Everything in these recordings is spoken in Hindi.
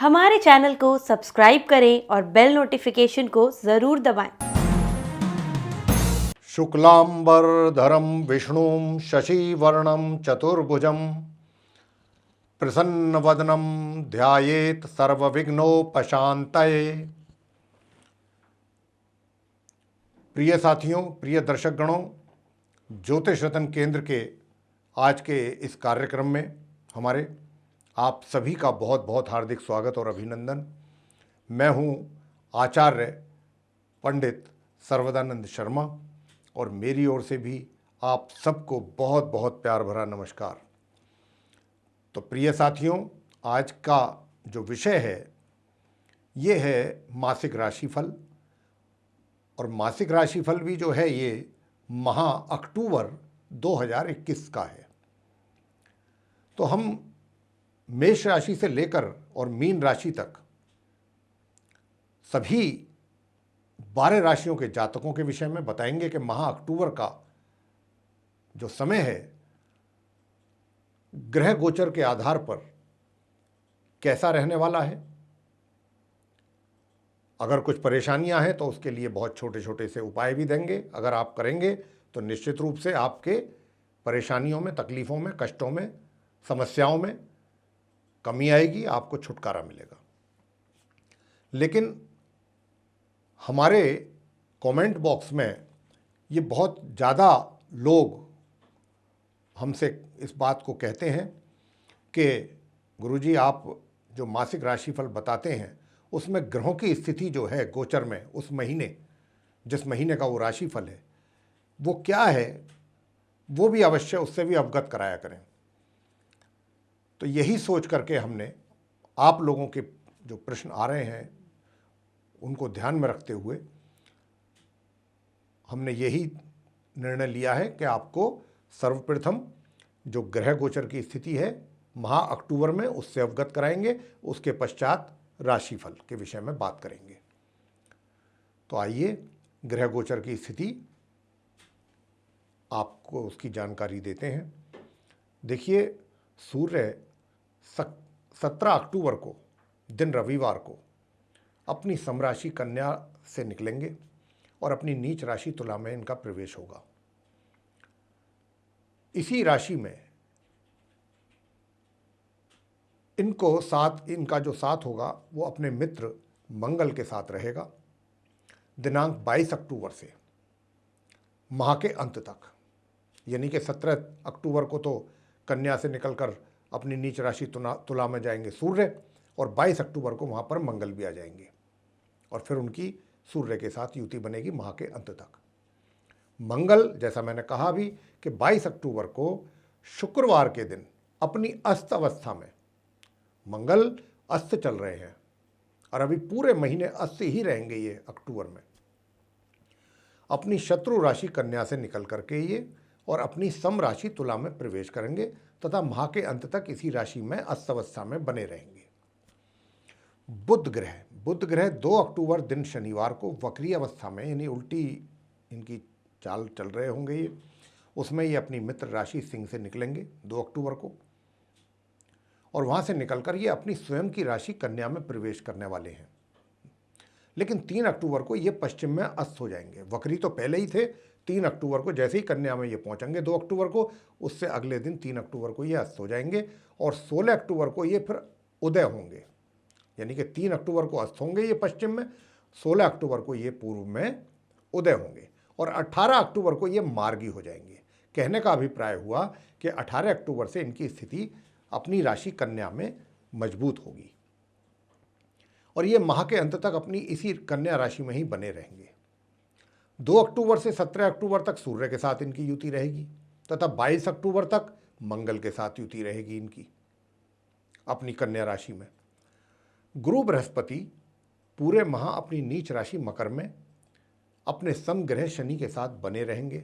हमारे चैनल को सब्सक्राइब करें और बेल नोटिफिकेशन को ज़रूर दबाएं। शुक्लांबरधरं विष्णुं शशिवर्णं चतुर्भुजं प्रसन्नवदनं ध्यायेत् सर्वविघ्नोपशान्तये। प्रिय साथियों, प्रिय दर्शकगणों, ज्योतिष रतन केंद्र के आज के इस कार्यक्रम में हमारे आप सभी का बहुत बहुत हार्दिक स्वागत और अभिनंदन। मैं हूं आचार्य पंडित सर्वदानंद शर्मा और मेरी ओर से भी आप सबको बहुत बहुत प्यार भरा नमस्कार। तो प्रिय साथियों, आज का जो विषय है ये है मासिक राशिफल। और मासिक राशिफल भी जो है ये माह अक्टूबर 2021 का है। तो हम मेष राशि से लेकर और मीन राशि तक सभी 12 राशियों के जातकों के विषय में बताएंगे कि माह अक्टूबर का जो समय है ग्रह गोचर के आधार पर कैसा रहने वाला है। अगर कुछ परेशानियां हैं तो उसके लिए बहुत छोटे छोटे से उपाय भी देंगे। अगर आप करेंगे तो निश्चित रूप से आपके परेशानियों में, तकलीफ़ों में, कष्टों में, समस्याओं में कमी आएगी, आपको छुटकारा मिलेगा। लेकिन हमारे कमेंट बॉक्स में ये बहुत ज़्यादा लोग हमसे इस बात को कहते हैं कि गुरुजी आप जो मासिक राशिफल बताते हैं उसमें ग्रहों की स्थिति जो है गोचर में उस महीने, जिस महीने का वो राशिफल है वो क्या है, वो भी अवश्य उससे भी अवगत कराया करें। तो यही सोच करके हमने आप लोगों के जो प्रश्न आ रहे हैं उनको ध्यान में रखते हुए हमने यही निर्णय लिया है कि आपको सर्वप्रथम जो ग्रह गोचर की स्थिति है माह अक्टूबर में उससे अवगत कराएंगे, उसके पश्चात राशिफल के विषय में बात करेंगे। तो आइए ग्रह गोचर की स्थिति आपको उसकी जानकारी देते हैं। देखिए, सूर्य 17 अक्टूबर को दिन रविवार को अपनी समराशि कन्या से निकलेंगे और अपनी नीच राशि तुला में इनका प्रवेश होगा। इसी राशि में इनका जो साथ होगा वो अपने मित्र मंगल के साथ रहेगा दिनांक 22 अक्टूबर से माह के अंत तक। यानी कि 17 अक्टूबर को तो कन्या से निकलकर अपनी नीच राशि तुला में जाएंगे सूर्य और 22 अक्टूबर को वहाँ पर मंगल भी आ जाएंगे और फिर उनकी सूर्य के साथ युति बनेगी माह के अंत तक। मंगल, जैसा मैंने कहा भी कि 22 अक्टूबर को शुक्रवार के दिन अपनी अस्त अवस्था में, मंगल अस्त चल रहे हैं और अभी पूरे महीने अस्त ही रहेंगे ये अक्टूबर में, अपनी शत्रु राशि कन्या से निकल करके ये और अपनी सम राशि तुला में प्रवेश करेंगे तथा माह के अंत तक इसी राशि में अस्त अवस्था में बने रहेंगे। बुध ग्रह 2 अक्टूबर दिन शनिवार को वक्री अवस्था में, यानी उल्टी इनकी चाल चल रहे होंगे ये, उसमें ये अपनी मित्र राशि सिंह से निकलेंगे 2 अक्टूबर को और वहाँ से निकलकर ये अपनी स्वयं की राशि कन्या में प्रवेश करने वाले हैं। लेकिन 3 अक्टूबर को ये पश्चिम में अस्त हो जाएंगे। वक्री तो पहले ही थे, 3 अक्टूबर को जैसे ही कन्या में ये पहुंचेंगे 2 अक्टूबर को, उससे अगले दिन 3 अक्टूबर को ये अस्त हो जाएंगे और 16 अक्टूबर को ये फिर उदय होंगे। यानी कि 3 अक्टूबर को अस्त होंगे ये पश्चिम में, 16 अक्टूबर को ये पूर्व में उदय होंगे और 18 अक्टूबर को ये मार्गी हो जाएंगे। कहने का अभिप्राय हुआ कि 18 अक्टूबर से इनकी स्थिति अपनी राशि कन्या में मजबूत होगी और ये माह के अंत तक अपनी इसी कन्या राशि में ही बने रहेंगे। 2 अक्टूबर से 17 अक्टूबर तक सूर्य के साथ इनकी युति रहेगी तथा 22 अक्टूबर तक मंगल के साथ युति रहेगी इनकी अपनी कन्या राशि में। गुरु बृहस्पति पूरे माह अपनी नीच राशि मकर में अपने समग्रह शनि के साथ बने रहेंगे,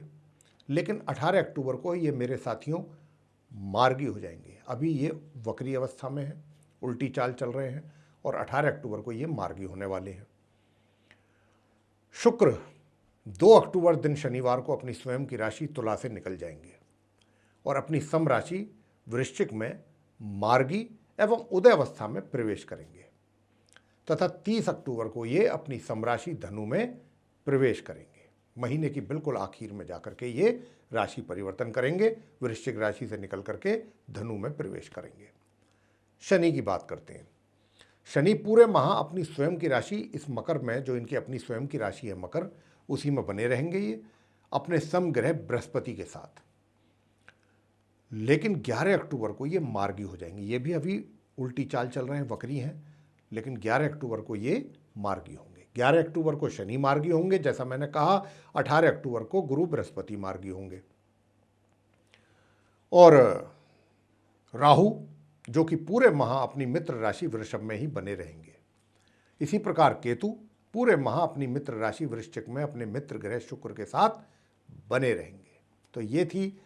लेकिन 18 अक्टूबर को ये मेरे साथियों मार्गी हो जाएंगे। अभी ये वक्री अवस्था में है, उल्टी चाल चल रहे हैं और 18 अक्टूबर को ये मार्गी होने वाले हैं। शुक्र 2 अक्टूबर दिन शनिवार को अपनी स्वयं की राशि तुला से निकल जाएंगे और अपनी सम राशि वृश्चिक में मार्गी एवं उदय अवस्था में प्रवेश करेंगे। तथा 30 अक्टूबर को ये अपनी समराशि धनु में प्रवेश करेंगे। महीने की बिल्कुल आखिर में जाकर के ये राशि परिवर्तन करेंगे, वृश्चिक राशि से निकल करके धनु में प्रवेश करेंगे। शनि की बात करते हैं। शनि पूरे माह अपनी स्वयं की राशि इस मकर में, जो इनकी अपनी स्वयं की राशि है मकर, उसी में बने रहेंगे ये अपने समग्रह बृहस्पति के साथ। लेकिन 11 अक्टूबर को ये मार्गी हो जाएंगे। ये भी अभी उल्टी चाल चल रहे हैं, वक्री हैं, लेकिन 11 अक्टूबर को ये मार्गी होंगे। 11 अक्टूबर को शनि मार्गी होंगे, जैसा मैंने कहा। 18 अक्टूबर को गुरु बृहस्पति मार्गी होंगे। और राहु जो कि पूरे माह अपनी मित्र राशि वृषभ में ही बने रहेंगे। इसी प्रकार केतु पूरे माह अपनी मित्र राशि वृश्चिक में अपने मित्र ग्रह शुक्र के साथ बने रहेंगे। तो ये थी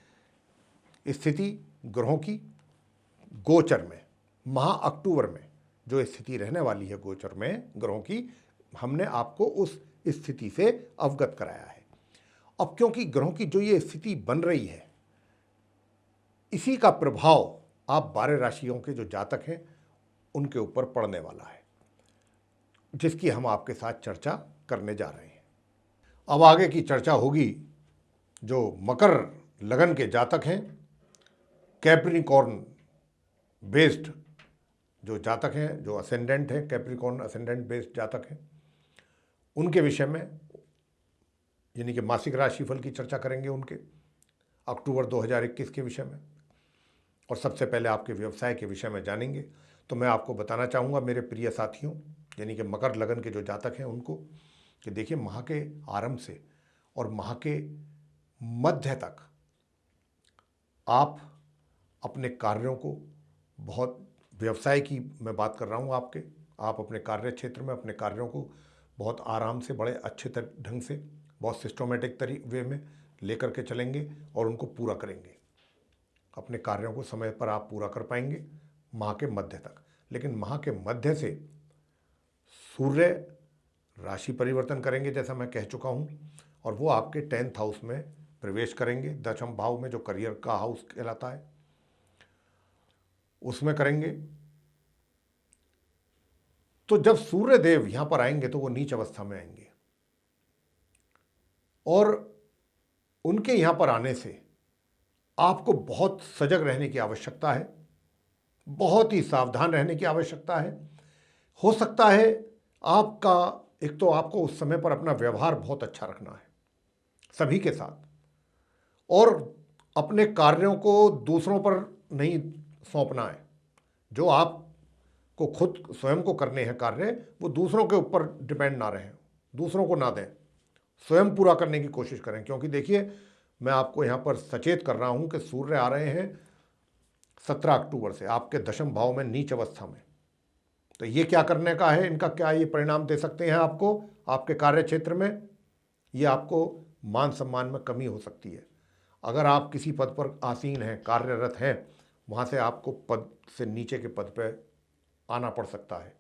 स्थिति ग्रहों की गोचर में। माह अक्टूबर में जो स्थिति रहने वाली है गोचर में ग्रहों की, हमने आपको उस स्थिति से अवगत कराया है। अब क्योंकि ग्रहों की जो ये स्थिति बन रही है, इसी का प्रभाव आप 12 राशियों के जो जातक हैं उनके ऊपर पड़ने वाला है, जिसकी हम आपके साथ चर्चा करने जा रहे हैं। अब आगे की चर्चा होगी जो मकर लगन के जातक हैं, कैप्रिकॉर्न बेस्ड जो जातक हैं, जो असेंडेंट हैं, कैप्रिकॉर्न असेंडेंट बेस्ड जातक हैं, उनके विषय में, यानी कि मासिक राशिफल की चर्चा करेंगे उनके अक्टूबर 2021 के विषय में। और सबसे पहले आपके व्यवसाय के विषय में जानेंगे। तो मैं आपको बताना चाहूँगा मेरे प्रिय साथियों, यानी कि मकर लगन के जो जातक हैं उनको, कि देखिए माह के आरंभ से और माह के मध्य तक आप अपने कार्यों को बहुत, व्यवसाय की मैं बात कर रहा हूँ आपके, आप अपने कार्य क्षेत्र में अपने कार्यों को बहुत आराम से, बड़े अच्छे ढंग से, बहुत सिस्टमेटिक वे में लेकर के चलेंगे और उनको पूरा करेंगे। अपने कार्यों को समय पर आप पूरा कर पाएंगे माह के मध्य तक। लेकिन माह के मध्य से सूर्य राशि परिवर्तन करेंगे, जैसा मैं कह चुका हूँ, और वो आपके 10th हाउस में प्रवेश करेंगे। 10वें भाव में जो करियर का हाउस कहलाता है उसमें करेंगे। तो जब सूर्य देव यहां पर आएंगे तो वो नीच अवस्था में आएंगे, और उनके यहां पर आने से आपको बहुत सजग रहने की आवश्यकता है, बहुत ही सावधान रहने की आवश्यकता है। हो सकता है आपका, एक तो आपको उस समय पर अपना व्यवहार बहुत अच्छा रखना है सभी के साथ, और अपने कार्यों को दूसरों पर नहीं सौंपना है। जो आपको खुद स्वयं को करने हैं कार्य, वो दूसरों के ऊपर डिपेंड ना रहें, दूसरों को ना दें, स्वयं पूरा करने की कोशिश करें। क्योंकि देखिए मैं आपको यहाँ पर सचेत कर रहा हूँ कि सूर्य आ रहे हैं 17 अक्टूबर से आपके 10वें भाव में नीच अवस्था में। तो ये क्या करने का है, इनका क्या ये परिणाम दे सकते हैं आपको आपके कार्य क्षेत्र में? ये आपको मान सम्मान में कमी हो सकती है। अगर आप किसी पद पर आसीन हैं, कार्यरत हैं, वहाँ से आपको पद से नीचे के पद पर आना पड़ सकता है।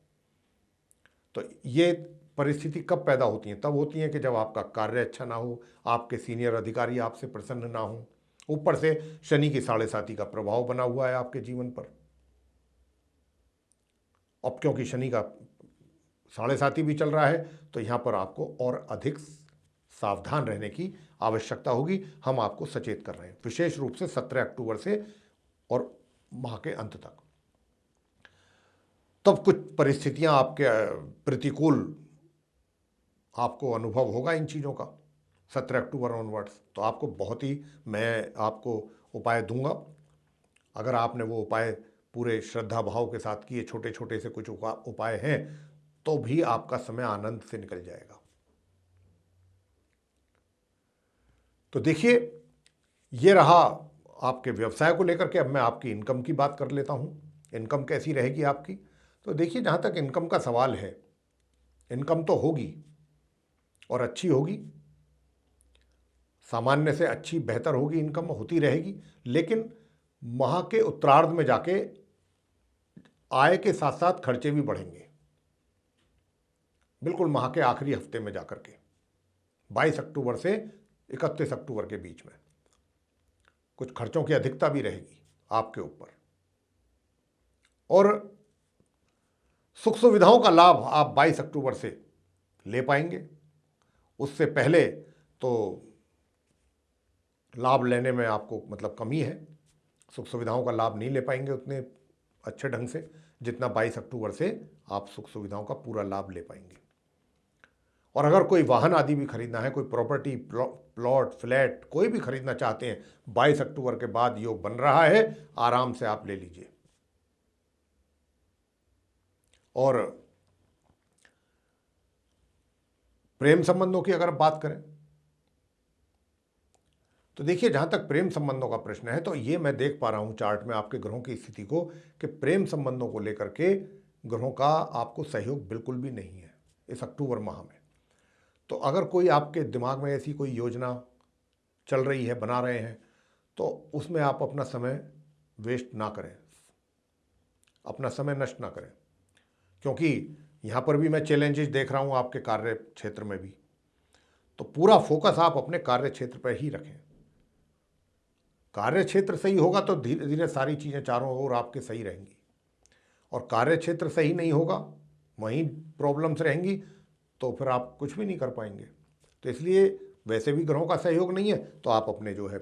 तो ये परिस्थिति कब पैदा होती है? तब होती है कि जब आपका कार्य अच्छा ना हो, आपके सीनियर अधिकारी आपसे प्रसन्न ना हो, ऊपर से शनि की 7.5 का प्रभाव बना हुआ है आपके जीवन पर। अब क्योंकि शनि का 7.5 भी चल रहा है, तो यहाँ पर आपको और अधिक सावधान रहने की आवश्यकता होगी। हम आपको सचेत कर रहे हैं, विशेष रूप से 17 अक्टूबर से और माह के अंत तक। तब कुछ परिस्थितियां आपके प्रतिकूल आपको अनुभव होगा इन चीज़ों का 17 अक्टूबर ऑनवर्ड्स। तो आपको बहुत ही, मैं आपको उपाय दूंगा। अगर आपने वो उपाय पूरे श्रद्धा भाव के साथ किए, छोटे छोटे से कुछ उपाय हैं, तो भी आपका समय आनंद से निकल जाएगा। तो देखिए ये रहा आपके व्यवसाय को लेकर के। अब मैं आपकी इनकम की बात कर लेता हूँ। इनकम कैसी रहेगी आपकी? तो देखिए जहाँ तक इनकम का सवाल है, इनकम तो होगी और अच्छी होगी, सामान्य से अच्छी बेहतर होगी, इनकम होती रहेगी। लेकिन माह के उत्तरार्ध में जाके आय के साथ साथ खर्चे भी बढ़ेंगे, बिल्कुल माह के आखिरी हफ्ते में जाकर के 22 अक्टूबर से 31 अक्टूबर के बीच में कुछ खर्चों की अधिकता भी रहेगी आपके ऊपर। और सुख सुविधाओं का लाभ आप 22 अक्टूबर से ले पाएंगे। उससे पहले तो लाभ लेने में आपको मतलब कमी है, सुख सुविधाओं का लाभ नहीं ले पाएंगे उतने अच्छे ढंग से जितना 22 अक्टूबर से आप सुख सुविधाओं का पूरा लाभ ले पाएंगे। और अगर कोई वाहन आदि भी खरीदना है, कोई प्रॉपर्टी प्लॉट फ्लैट कोई भी खरीदना चाहते हैं, 22 अक्टूबर के बाद योग बन रहा है, आराम से आप ले लीजिए। और प्रेम संबंधों की अगर बात करें तो देखिए, जहां तक प्रेम संबंधों का प्रश्न है तो ये मैं देख पा रहा हूं चार्ट में आपके ग्रहों की स्थिति को कि प्रेम संबंधों को लेकर के ग्रहों का आपको सहयोग बिल्कुल भी नहीं है इस अक्टूबर माह में। तो अगर कोई आपके दिमाग में ऐसी कोई योजना चल रही है, बना रहे हैं, तो उसमें आप अपना समय वेस्ट ना करें, अपना समय नष्ट ना करें, क्योंकि यहाँ पर भी मैं चैलेंजेस देख रहा हूँ आपके कार्य क्षेत्र में भी। तो पूरा फोकस आप अपने कार्य क्षेत्र पर ही रखें। कार्य क्षेत्र सही होगा तो धीरे धीरे सारी चीज़ें चारों ओर आपके सही रहेंगी, और कार्य क्षेत्र सही नहीं होगा, वहीं प्रॉब्लम्स रहेंगी, तो फिर आप कुछ भी नहीं कर पाएंगे। तो इसलिए वैसे भी ग्रहों का सहयोग नहीं है, तो आप अपने जो है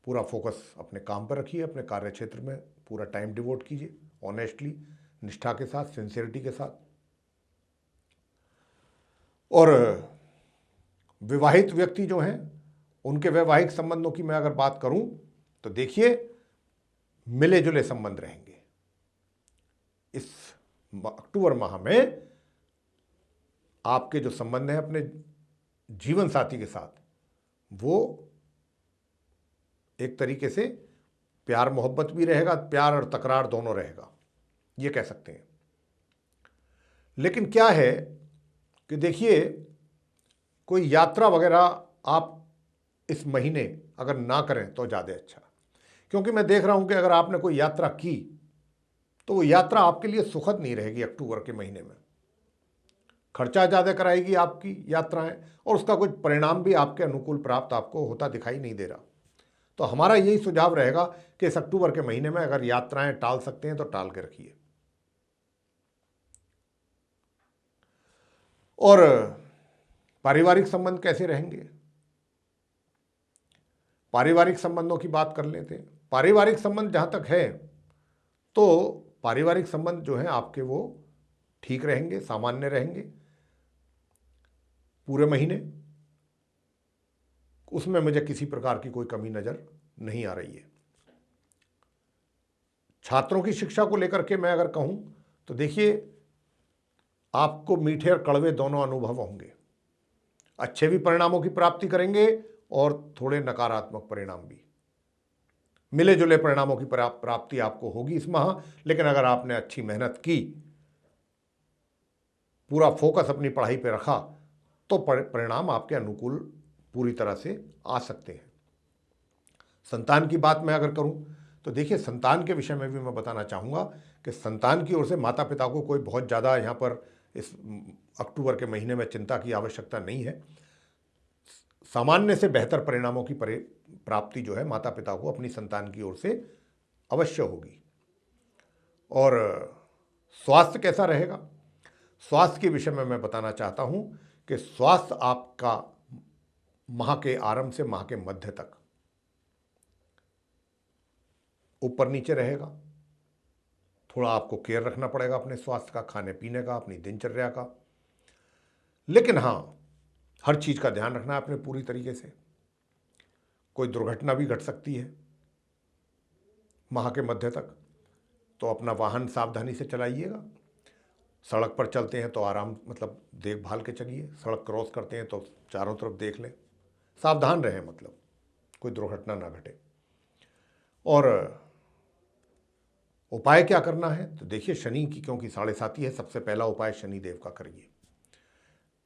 पूरा फोकस अपने काम पर रखिए, अपने कार्य क्षेत्र में पूरा टाइम डिवोट कीजिए, ऑनेस्टली, निष्ठा के साथ, सिंसियरिटी के साथ। और विवाहित व्यक्ति जो हैं उनके वैवाहिक संबंधों की मैं अगर बात करूं तो देखिए, मिले जुले संबंध रहेंगे इस अक्टूबर माह में। आपके जो संबंध हैं अपने जीवन साथी के साथ, वो एक तरीके से प्यार मोहब्बत भी रहेगा, प्यार और तकरार दोनों रहेगा, ये कह सकते हैं। लेकिन क्या है कि देखिए, कोई यात्रा वगैरह आप इस महीने अगर ना करें तो ज़्यादा अच्छा, क्योंकि मैं देख रहा हूं कि अगर आपने कोई यात्रा की तो वो यात्रा आपके लिए सुखद नहीं रहेगी। अक्टूबर के महीने में खर्चा ज़्यादा कराएगी आपकी यात्राएं, और उसका कुछ परिणाम भी आपके अनुकूल प्राप्त आपको होता दिखाई नहीं दे रहा। तो हमारा यही सुझाव रहेगा कि इस अक्टूबर के महीने में अगर यात्राएं टाल सकते हैं तो टाल के रखिए। और पारिवारिक संबंध कैसे रहेंगे? पारिवारिक संबंधों की बात कर लेते हैं। पारिवारिक संबंध जहां तक है तो पारिवारिक संबंध जो है आपके वो ठीक रहेंगे, सामान्य रहेंगे पूरे महीने, उसमें मुझे किसी प्रकार की कोई कमी नजर नहीं आ रही है। छात्रों की शिक्षा को लेकर के मैं अगर कहूं तो देखिए, आपको मीठे और कड़वे दोनों अनुभव होंगे। अच्छे भी परिणामों की प्राप्ति करेंगे और थोड़े नकारात्मक परिणाम भी, मिले जुले परिणामों की प्राप्ति आपको होगी इस माह। लेकिन अगर आपने अच्छी मेहनत की, पूरा फोकस अपनी पढ़ाई पे रखा, तो परिणाम आपके अनुकूल पूरी तरह से आ सकते हैं। संतान की बात मैं अगर करूं तो देखिए, संतान के विषय में भी मैं बताना चाहूँगा कि संतान की ओर से माता पिता को कोई बहुत ज़्यादा यहाँ पर इस अक्टूबर के महीने में चिंता की आवश्यकता नहीं है। सामान्य से बेहतर परिणामों की प्राप्ति जो है माता पिता को अपनी संतान की ओर से अवश्य होगी। और स्वास्थ्य कैसा रहेगा? स्वास्थ्य के विषय में मैं बताना चाहता हूं कि स्वास्थ्य आपका माह के आरंभ से माह के मध्य तक ऊपर नीचे रहेगा। थोड़ा आपको केयर रखना पड़ेगा अपने स्वास्थ्य का, खाने पीने का, अपनी दिनचर्या का। लेकिन हाँ, हर चीज़ का ध्यान रखना है अपने पूरी तरीके से। कोई दुर्घटना भी घट सकती है माह के मध्य तक, तो अपना वाहन सावधानी से चलाइएगा। सड़क पर चलते हैं तो आराम मतलब देखभाल के चलिए, सड़क क्रॉस करते हैं तो चारों तरफ देख लें, सावधान रहें, मतलब कोई दुर्घटना ना घटे। और उपाय क्या करना है तो देखिए, शनि की क्योंकि 7.5 है, सबसे पहला उपाय शनि देव का करिए।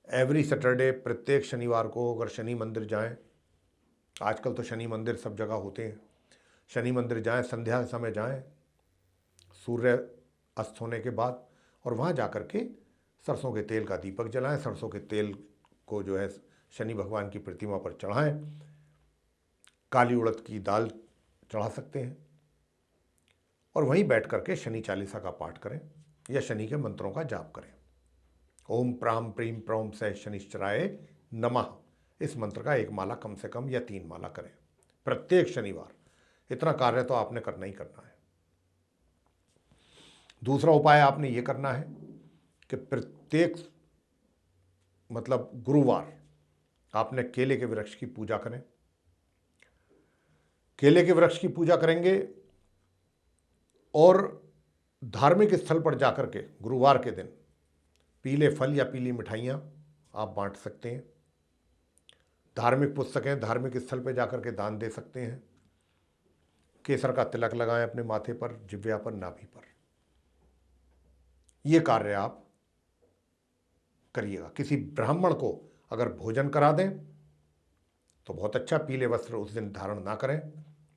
एवरी सैटरडे, प्रत्येक शनिवार को अगर शनि मंदिर जाएं, आजकल तो शनि मंदिर सब जगह होते हैं, शनि मंदिर जाएं, संध्या के समय जाएं, सूर्य अस्त होने के बाद, और वहाँ जाकर के सरसों के तेल का दीपक जलाएं। सरसों के तेल को जो है शनि भगवान की प्रतिमा पर चढ़ाएं। काली उड़द की दाल चढ़ा सकते हैं, और वहीं बैठ करके शनि चालीसा का पाठ करें। या शनि के मंत्रों का जाप करें। ओम प्राम प्रीम प्रौम से शनिश्चराय नमः, इस मंत्र का 1 माला कम से कम या 3 माला करें प्रत्येक शनिवार। इतना कार्य तो आपने करना ही करना है। दूसरा उपाय आपने ये करना है कि प्रत्येक गुरुवार आपने केले के वृक्ष की पूजा करें। केले के वृक्ष की पूजा करेंगे और धार्मिक स्थल पर जाकर के गुरुवार के दिन पीले फल या पीली मिठाइयाँ आप बांट सकते हैं। धार्मिक पुस्तकें धार्मिक स्थल पर जाकर के दान दे सकते हैं। केसर का तिलक लगाएं अपने माथे पर, जिह्वा पर, नाभि पर। ये कार्य आप करिएगा। किसी ब्राह्मण को अगर भोजन करा दें तो बहुत अच्छा। पीले वस्त्र उस दिन धारण ना करें।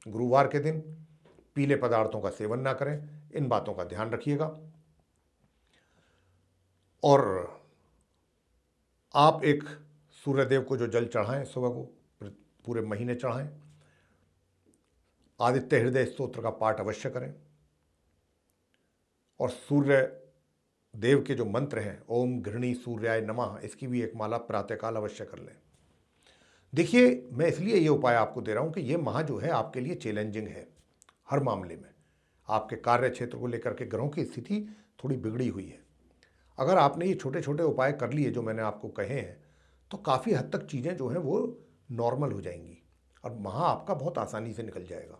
गुरुवार के दिन पीले पदार्थों का सेवन ना करें। इन बातों का ध्यान रखिएगा। और आप एक सूर्यदेव को जो जल चढ़ाएं सुबह को, पूरे महीने चढ़ाएं। आदित्य हृदय स्तोत्र का पाठ अवश्य करें। और सूर्य देव के जो मंत्र हैं, ओम घृणी सूर्याय नमः, इसकी भी 1 माला प्रातःकाल अवश्य कर लें। देखिए, मैं इसलिए ये उपाय आपको दे रहा हूं कि ये माह जो है आपके लिए चैलेंजिंग है। हर मामले में आपके कार्य क्षेत्र को लेकर के ग्रहों की स्थिति थोड़ी बिगड़ी हुई है। अगर आपने ये छोटे छोटे उपाय कर लिए जो मैंने आपको कहे हैं, तो काफ़ी हद तक चीज़ें जो हैं वो नॉर्मल हो जाएंगी और माह आपका बहुत आसानी से निकल जाएगा।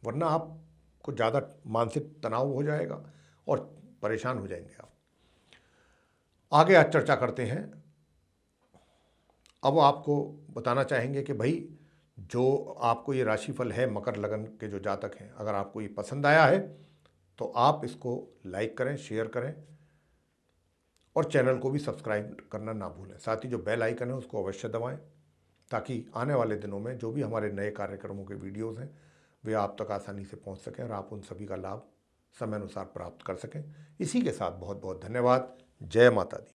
वरना आपको ज़्यादा मानसिक तनाव हो जाएगा और परेशान हो जाएंगे आप। आगे आज चर्चा करते हैं। अब आपको बताना चाहेंगे कि भाई, जो आपको ये राशिफल है मकर लगन के जो जातक हैं, अगर आपको ये पसंद आया है तो आप इसको लाइक करें, शेयर करें और चैनल को भी सब्सक्राइब करना ना भूलें। साथ ही जो बेल आइकन है उसको अवश्य दबाएं, ताकि आने वाले दिनों में जो भी हमारे नए कार्यक्रमों के वीडियोज़ हैं वे आप तक आसानी से पहुंच सकें और आप उन सभी का लाभ समय अनुसार प्राप्त कर सकें। इसी के साथ बहुत बहुत धन्यवाद। जय माता दी।